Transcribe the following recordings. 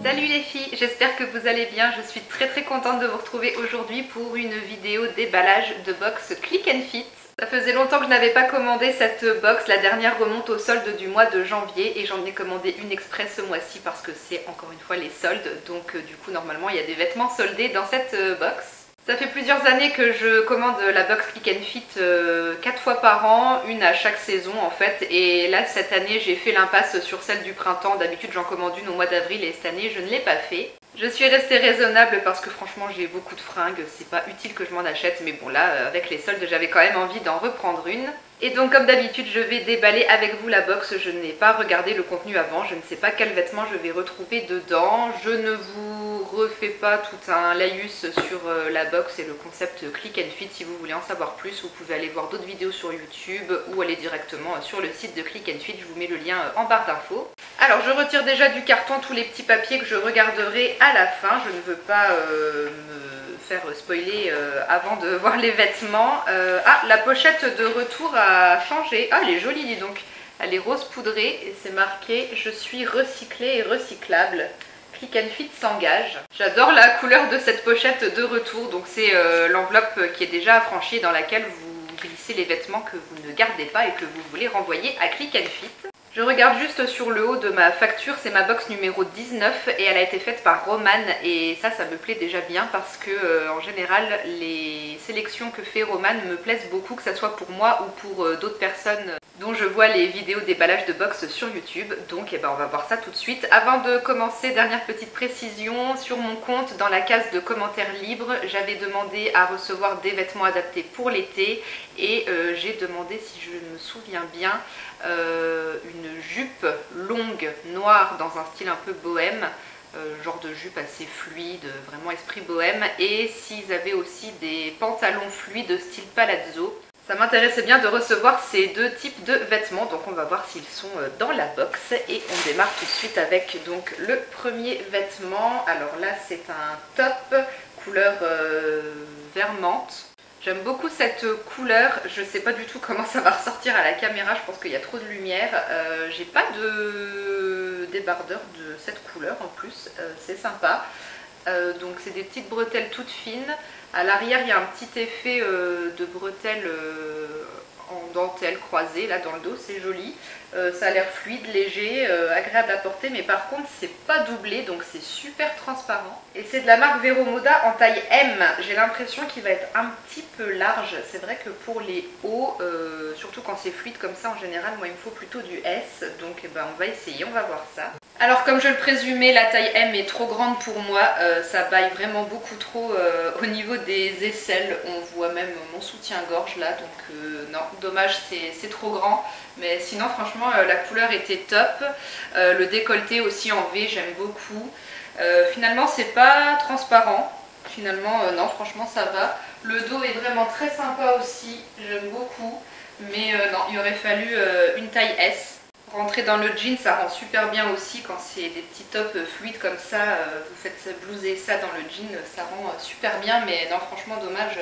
Salut les filles, j'espère que vous allez bien. Je suis très contente de vous retrouver aujourd'hui pour une vidéo déballage de box Click and Fit. Ça faisait longtemps que je n'avais pas commandé cette box, la dernière remonte au solde du mois de janvier et j'en ai commandé une exprès ce mois-ci parce que c'est encore une fois les soldes, donc du coup normalement il y a des vêtements soldés dans cette box. Ça fait plusieurs années que je commande la box Click and Fit 4 fois par an, une à chaque saison en fait, et là cette année j'ai fait l'impasse sur celle du printemps. D'habitude j'en commande une au mois d'avril et cette année je ne l'ai pas fait. Je suis restée raisonnable parce que franchement j'ai beaucoup de fringues, c'est pas utile que je m'en achète, mais bon là avec les soldes j'avais quand même envie d'en reprendre une. Et donc comme d'habitude je vais déballer avec vous la box, je n'ai pas regardé le contenu avant, je ne sais pas quel vêtement je vais retrouver dedans. Je ne vous refais pas tout un laïus sur la box et le concept Click and Fit. Si vous voulez en savoir plus, vous pouvez aller voir d'autres vidéos sur YouTube ou aller directement sur le site de Click and Fit, je vous mets le lien en barre d'infos. Alors je retire déjà du carton tous les petits papiers que je regarderai à la fin, je ne veux pas me faire spoiler avant de voir les vêtements. Ah, la pochette de retour a changé. Ah, elle est jolie, dis donc. Elle est rose poudrée et c'est marqué « Je suis recyclée et recyclable ». Click and Fit s'engage. J'adore la couleur de cette pochette de retour. Donc c'est l'enveloppe qui est déjà affranchie dans laquelle vous glissez les vêtements que vous ne gardez pas et que vous voulez renvoyer à Click and Fit. Je regarde juste sur le haut de ma facture, c'est ma box numéro 19 et elle a été faite par Roman et ça me plaît déjà bien parce que en général les sélections que fait Roman me plaisent beaucoup, que ce soit pour moi ou pour d'autres personnes dont je vois les vidéos déballage de box sur YouTube. Donc on va voir ça tout de suite. Avant de commencer, dernière petite précision, sur mon compte dans la case de commentaires libres, j'avais demandé à recevoir des vêtements adaptés pour l'été et j'ai demandé, si je me souviens bien, une jupe longue noire dans un style un peu bohème, genre de jupe assez fluide, vraiment esprit bohème, et s'ils avaient aussi des pantalons fluides style palazzo. Ça m'intéressait bien de recevoir ces deux types de vêtements, donc on va voir s'ils sont dans la box et on démarre tout de suite avec donc le premier vêtement. Alors là c'est un top couleur vert menthe. J'aime beaucoup cette couleur, je sais pas du tout comment ça va ressortir à la caméra, je pense qu'il y a trop de lumière. J'ai pas de débardeur de cette couleur en plus, c'est sympa. Donc c'est des petites bretelles toutes fines. À l'arrière il y a un petit effet de bretelles en dentelle croisée là dans le dos, c'est joli. Ça a l'air fluide, léger, agréable à porter, mais par contre c'est pas doublé, donc c'est super transparent. Et c'est de la marque Vero Moda en taille M. J'ai l'impression qu'il va être un petit peu large. C'est vrai que pour les hauts, surtout quand c'est fluide comme ça en général, moi il me faut plutôt du S, donc on va essayer, on va voir ça. Alors comme je le présumais, la taille M est trop grande pour moi, ça baille vraiment beaucoup trop au niveau des aisselles. On voit même mon soutien-gorge là, donc non, dommage, c'est trop grand. Mais sinon franchement la couleur était top, le décolleté aussi en V j'aime beaucoup. Finalement c'est pas transparent, finalement non franchement ça va. Le dos est vraiment très sympa aussi, j'aime beaucoup, mais non il aurait fallu une taille S. Rentrer dans le jean ça rend super bien aussi quand c'est des petits tops fluides comme ça, vous faites blouser ça dans le jean, ça rend super bien, mais non franchement dommage.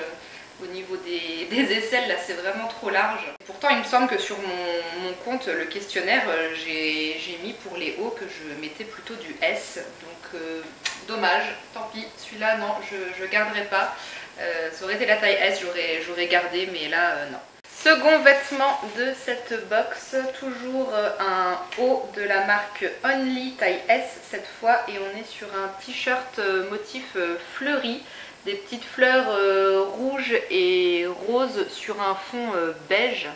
Au niveau des aisselles, là c'est vraiment trop large. Pourtant il me semble que sur mon compte, le questionnaire, j'ai mis pour les hauts que je mettais plutôt du S. Donc dommage, tant pis, celui-là non, je garderai pas. Ça aurait été la taille S, j'aurais gardé, mais là non. Second vêtement de cette box, toujours un haut de la marque Only taille S cette fois, et on est sur un t-shirt motif fleuri. Des petites fleurs rouges et roses sur un fond beige.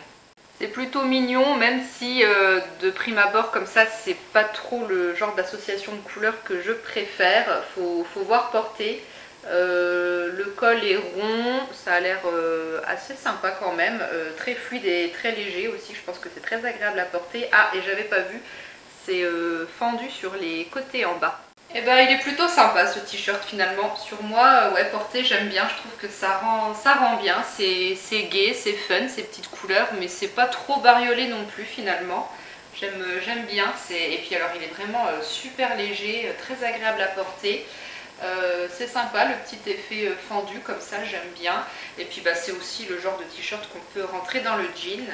C'est plutôt mignon, même si de prime abord comme ça c'est pas trop le genre d'association de couleurs que je préfère. Faut voir porter. Le col est rond, ça a l'air assez sympa quand même, très fluide et très léger aussi, je pense que c'est très agréable à porter. Ah, et j'avais pas vu, c'est fendu sur les côtés en bas. Et il est plutôt sympa ce t-shirt finalement. Sur moi, ouais, porté j'aime bien, je trouve que ça rend bien, c'est gai, c'est fun, ces petites couleurs, mais c'est pas trop bariolé non plus finalement. J'aime bien, et puis alors il est vraiment super léger, très agréable à porter. C'est sympa le petit effet fendu comme ça, j'aime bien. Et puis c'est aussi le genre de t-shirt qu'on peut rentrer dans le jean.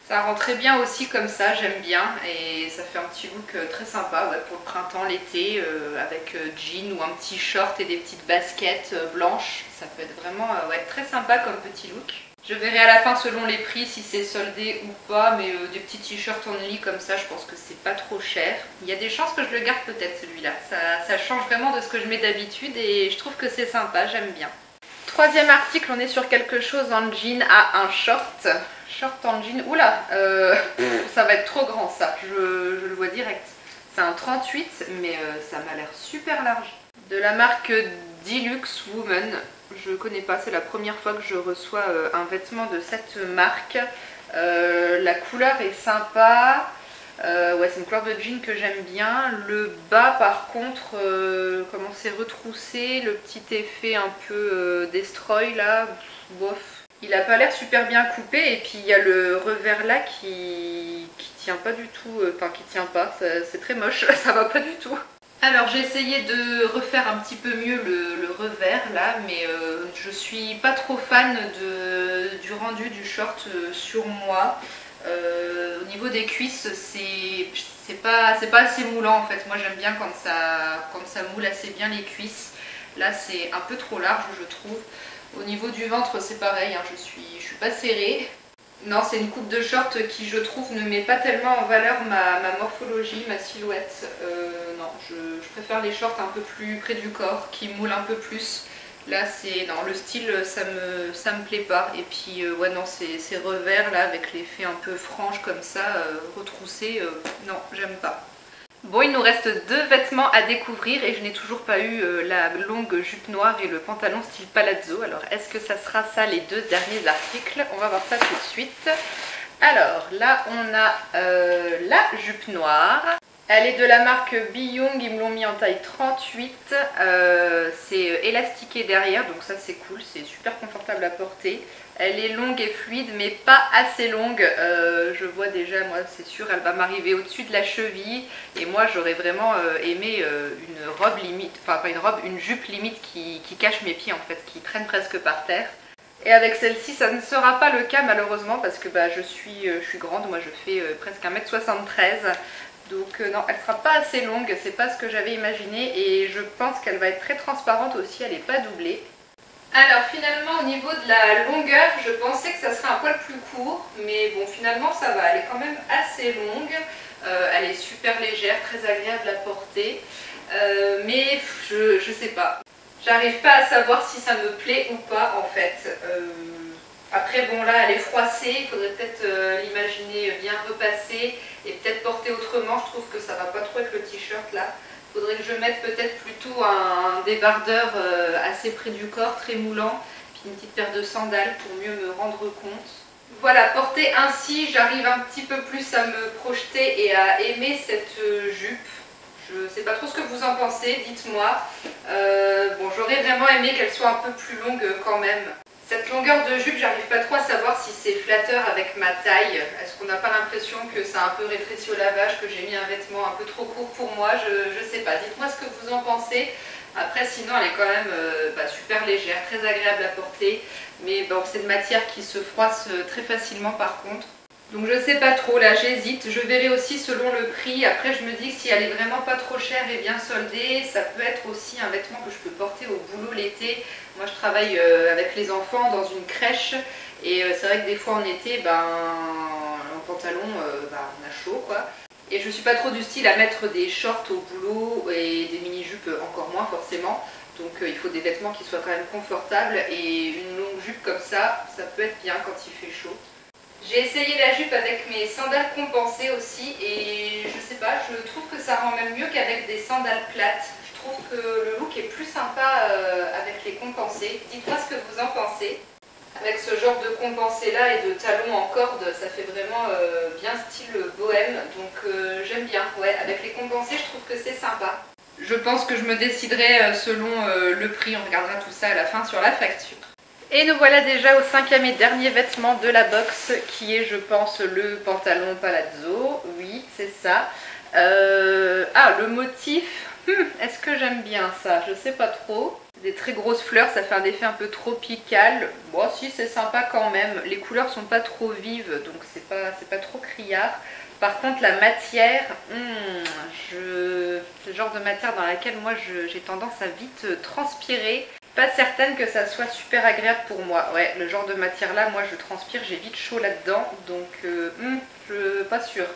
Ça rend très bien aussi comme ça, j'aime bien et ça fait un petit look très sympa ouais, pour le printemps, l'été avec jean ou un petit short et des petites baskets blanches. Ça peut être vraiment ouais, très sympa comme petit look. Je verrai à la fin selon les prix si c'est soldé ou pas, mais des petits t-shirts only comme ça, je pense que c'est pas trop cher. Il y a des chances que je le garde peut-être celui-là. Ça change vraiment de ce que je mets d'habitude et je trouve que c'est sympa, j'aime bien. Troisième article, on est sur quelque chose en jean à un short. Short en jean, oula, ça va être trop grand ça, je le vois direct. C'est un 38, mais ça m'a l'air super large. De la marque Deluxe Woman, je connais pas, c'est la première fois que je reçois un vêtement de cette marque. La couleur est sympa, ouais, c'est une couleur de jean que j'aime bien. Le bas par contre, comment c'est retroussé, le petit effet un peu destroy là, bof. Il a pas l'air super bien coupé et puis il y a le revers là qui tient pas du tout, enfin qui tient pas, c'est très moche, ça va pas du tout. Alors j'ai essayé de refaire un petit peu mieux le revers là, mais je suis pas trop fan du rendu du short sur moi. Au niveau des cuisses, c'est pas assez moulant en fait. Moi j'aime bien quand ça moule assez bien les cuisses. Là c'est un peu trop large je trouve. Au niveau du ventre c'est pareil, hein, je suis pas serrée. Non, c'est une coupe de short qui je trouve ne met pas tellement en valeur ma morphologie, ma silhouette. Non, je préfère les shorts un peu plus près du corps, qui moulent un peu plus. Là, non, le style, ça me plaît pas. Et puis, ouais, non, ces revers là, avec l'effet un peu frange comme ça, retroussé, non, j'aime pas. Bon, il nous reste deux vêtements à découvrir et je n'ai toujours pas eu la longue jupe noire et le pantalon style palazzo. Alors, est-ce que ça sera ça les deux derniers articles? On va voir ça tout de suite. Alors, là, on a la jupe noire. Elle est de la marque Billung, ils me l'ont mis en taille 38. C'est élastiqué derrière, donc ça c'est cool, c'est super confortable à porter. Elle est longue et fluide, mais pas assez longue. Je vois déjà, moi c'est sûr, elle va m'arriver au-dessus de la cheville. Et moi j'aurais vraiment aimé une robe limite, enfin pas une robe, une jupe limite qui cache mes pieds en fait, qui traîne presque par terre. Et avec celle-ci, ça ne sera pas le cas malheureusement parce que bah, je suis grande, moi je fais presque 1m73. Donc non, elle sera pas assez longue, c'est pas ce que j'avais imaginé et je pense qu'elle va être très transparente aussi, elle n'est pas doublée. Alors finalement au niveau de la longueur, je pensais que ça serait un poil plus court, mais bon finalement ça va, elle est quand même assez longue, elle est super légère, très agréable à porter, mais je sais pas. J'arrive pas à savoir si ça me plaît ou pas en fait. Après bon là elle est froissée, il faudrait peut-être l'imaginer bien repassée et peut-être porter autrement, je trouve que ça va pas trop avec le t-shirt là. Il faudrait que je mette peut-être plutôt un débardeur assez près du corps, très moulant, puis une petite paire de sandales pour mieux me rendre compte. Voilà, portée ainsi, j'arrive un petit peu plus à me projeter et à aimer cette jupe. Je sais pas trop ce que vous en pensez, dites-moi. Bon, j'aurais vraiment aimé qu'elle soit un peu plus longue quand même. Cette longueur de jupe, j'arrive pas trop à savoir si c'est flatteur avec ma taille. Est-ce qu'on n'a pas l'impression que ça a un peu rétréci au lavage, que j'ai mis un vêtement un peu trop court pour moi? Je sais pas. Dites-moi ce que vous en pensez. Après, sinon, elle est quand même super légère, très agréable à porter. Mais bon, c'est une matière qui se froisse très facilement par contre. Donc je sais pas trop, là j'hésite, je verrai aussi selon le prix. Après je me dis que si elle est vraiment pas trop chère et bien soldée, ça peut être aussi un vêtement que je peux porter au boulot l'été. Moi je travaille avec les enfants dans une crèche et c'est vrai que des fois en été, en pantalon, on a chaud quoi. Et je suis pas trop du style à mettre des shorts au boulot et des mini-jupes encore moins forcément. Donc il faut des vêtements qui soient quand même confortables et une longue jupe comme ça peut être bien quand il fait chaud. J'ai essayé la jupe avec mes sandales compensées aussi et je sais pas, je trouve que ça rend même mieux qu'avec des sandales plates. Je trouve que le look est plus sympa avec les compensées. Dites-moi ce que vous en pensez. Avec ce genre de compensé là et de talons en corde, ça fait vraiment bien style bohème. Donc j'aime bien. Ouais, avec les compensés, je trouve que c'est sympa. Je pense que je me déciderai selon le prix. On regardera tout ça à la fin sur la facture. Et nous voilà déjà au cinquième et dernier vêtement de la box qui est je pense le pantalon palazzo, oui c'est ça. Ah le motif, est-ce que j'aime bien ça? Je sais pas trop. des très grosses fleurs, ça fait un effet un peu tropical. Bon si, c'est sympa quand même, les couleurs sont pas trop vives, donc c'est pas trop criard. Par contre la matière, c'est le genre de matière dans laquelle moi j'ai tendance à vite transpirer. Pas certaine que ça soit super agréable pour moi. Ouais, le genre de matière là, moi je transpire, j'ai vite chaud là-dedans, donc pas sûre.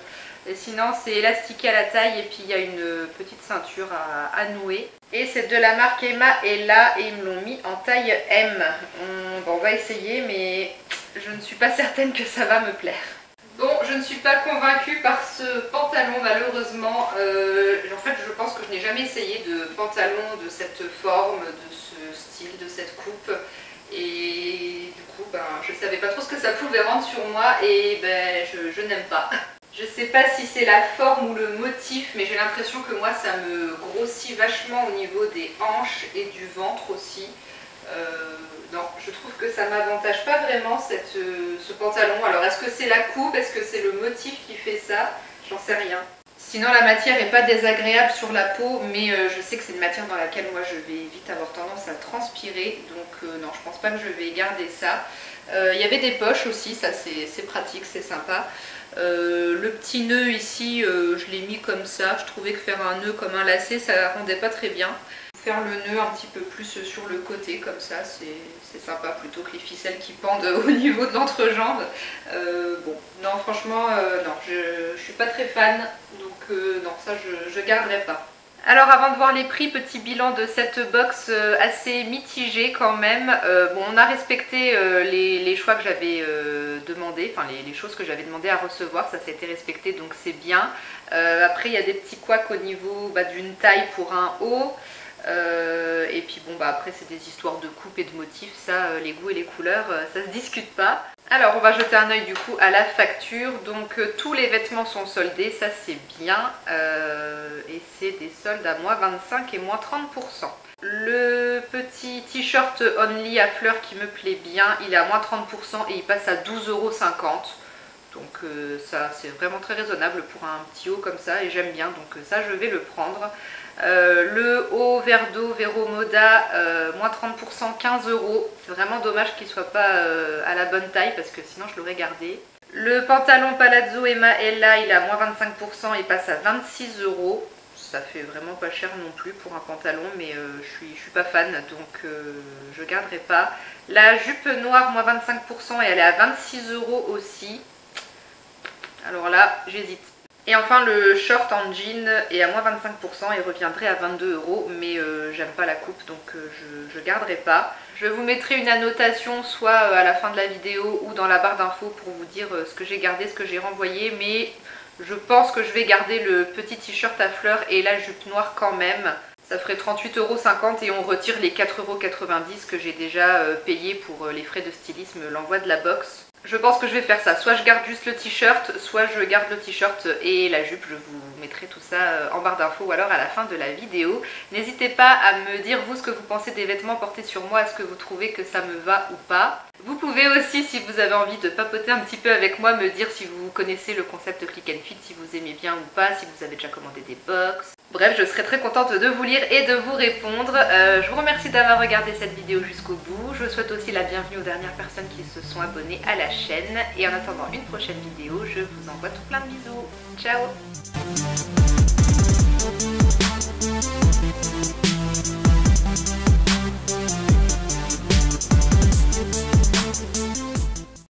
Et sinon c'est élastiqué à la taille et puis il y a une petite ceinture à nouer. Et c'est de la marque Emma et là, et ils me l'ont mis en taille M. On va essayer, mais je ne suis pas certaine que ça va me plaire. Bon, je ne suis pas convaincue par ce pantalon malheureusement. En fait, je pense que je n'ai jamais essayé de pantalon de cette forme, de ce style, de cette coupe. Et du coup, je savais pas trop ce que ça pouvait rendre sur moi et je n'aime pas. Je sais pas si c'est la forme ou le motif, mais j'ai l'impression que moi ça me grossit vachement au niveau des hanches et du ventre aussi. Non, je trouve que ça m'avantage pas vraiment ce pantalon. Alors est-ce que c'est la coupe, est-ce que c'est le motif qui fait ça? J'en sais rien. Sinon la matière n'est pas désagréable sur la peau, mais je sais que c'est une matière dans laquelle moi je vais vite avoir tendance à transpirer. Donc non, je pense pas que je vais garder ça. Il y avait des poches aussi, ça c'est pratique, c'est sympa. Le petit nœud ici, je l'ai mis comme ça. Je trouvais que faire un nœud comme un lacet, ça rendait pas très bien. Faire le nœud un petit peu plus sur le côté comme ça, c'est sympa plutôt que les ficelles qui pendent au niveau de l'entrejambe. Bon, non franchement, non, je suis pas très fan, donc non, ça je garderai pas. Alors avant de voir les prix, petit bilan de cette box assez mitigé quand même. Bon, on a respecté les choix que j'avais demandé, enfin les choses que j'avais demandé à recevoir, ça a été respecté donc c'est bien. Après il y a des petits couacs au niveau d'une taille pour un haut. Et puis bon après c'est des histoires de coupe et de motifs, ça les goûts et les couleurs ça se discute pas. Alors on va jeter un œil du coup à la facture, donc tous les vêtements sont soldés, ça c'est bien, et c'est des soldes à moins 25 et moins 30%. Le petit t-shirt Only à fleurs qui me plaît bien, il est à moins 30% et il passe à 12,50 €. Donc ça c'est vraiment très raisonnable pour un petit haut comme ça et j'aime bien, donc ça je vais le prendre. Le haut vert d'eau Vero Moda, moins 30%, 15 €. C'est vraiment dommage qu'il ne soit pas à la bonne taille parce que sinon je l'aurais gardé. Le pantalon Palazzo Emma Ella, il est à moins 25% et passe à 26 €. Ça fait vraiment pas cher non plus pour un pantalon, mais je suis pas fan, donc je garderai pas. La jupe noire, moins 25% et elle est à 26 € aussi. Alors là, j'hésite. Et enfin le short en jean est à moins 25% et reviendrait à 22 €, mais j'aime pas la coupe donc je garderai pas. Je vous mettrai une annotation soit à la fin de la vidéo ou dans la barre d'infos pour vous dire ce que j'ai gardé, ce que j'ai renvoyé, mais je pense que je vais garder le petit t-shirt à fleurs et la jupe noire quand même. Ça ferait 38,50 € et on retire les 4,90 € que j'ai déjà payé pour les frais de stylisme, l'envoi de la box. Je pense que je vais faire ça, soit je garde juste le t-shirt, soit je garde le t-shirt et la jupe, je vous mettrai tout ça en barre d'infos ou alors à la fin de la vidéo. N'hésitez pas à me dire vous ce que vous pensez des vêtements portés sur moi, est-ce que vous trouvez que ça me va ou pas. Vous pouvez aussi, si vous avez envie de papoter un petit peu avec moi, me dire si vous connaissez le concept Click and Fit, si vous aimez bien ou pas, si vous avez déjà commandé des box. Bref, je serai très contente de vous lire et de vous répondre. Je vous remercie d'avoir regardé cette vidéo jusqu'au bout. Je souhaite aussi la bienvenue aux dernières personnes qui se sont abonnées à la chaîne. Et en attendant une prochaine vidéo, je vous envoie tout plein de bisous. Ciao!